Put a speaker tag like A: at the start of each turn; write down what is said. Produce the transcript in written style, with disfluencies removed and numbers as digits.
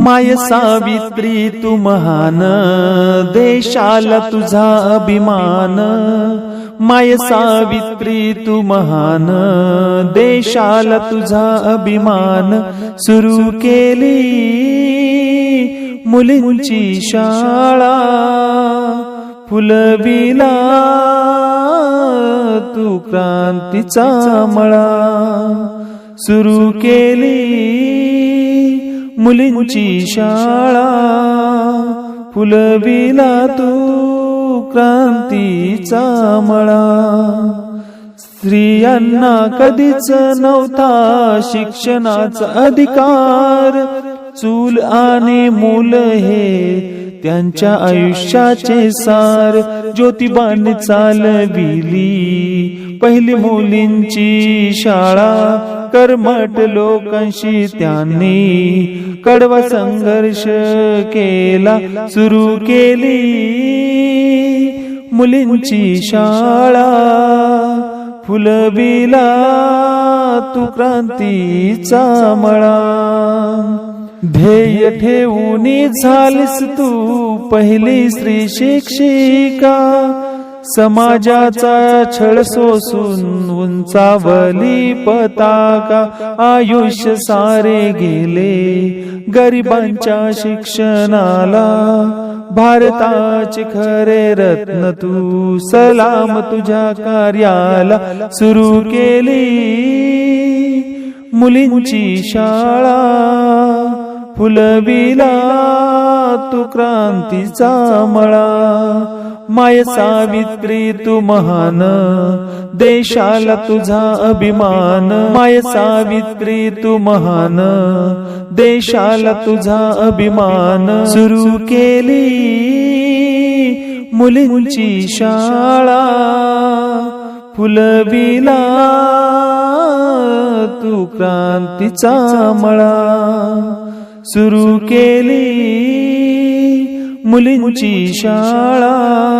A: माय सावित्री तू महान, देशाला तुझा अभिमान। माय सावित्री तू महान, देशाला तुझा अभिमान। सुरू केली मुलींची शाळा, फुलविला तू क्रांतीचा मळा। सुरू केली मुलींची शाळा, फुलविला तू क्रांतीचा मळा। स्त्रियांना कधीच नव्हता शिक्षणाचा अधिकार, चूल आणि मूल हे त्यांच्या आयुष्याचे सार। ज्योतिबांनी चालविली पहिली मुलींची शाळा, कर्मठ लोकांशी त्यांनी कडवा संघर्ष केला। सुरू केली मुलींची शाळा, फुलविला तू क्रांतीचा मळा। ध्येय ठेवून झालीस तू पहिली स्त्री शिक्षिका, समाजाचा छळ सोसून उंचावली पताका। आयुष्य सारे गेले गरिबांच्या शिक्षणाला, भारताचे खरे रत्न तू, सलाम तुझ्या कार्याला। सुरू केली मुलींची शाळा, फुलविला तू क्रांतीचा मळा। माय सावित्री तू महान, देशाला तुझा अभिमान। माय सावित्री तू महान, देशाला तुझा अभिमान। सुरू केली मुलींची शाळा, फुलविला तू क्रांतीचा मळा। सुरू केली मुलींची शाळा।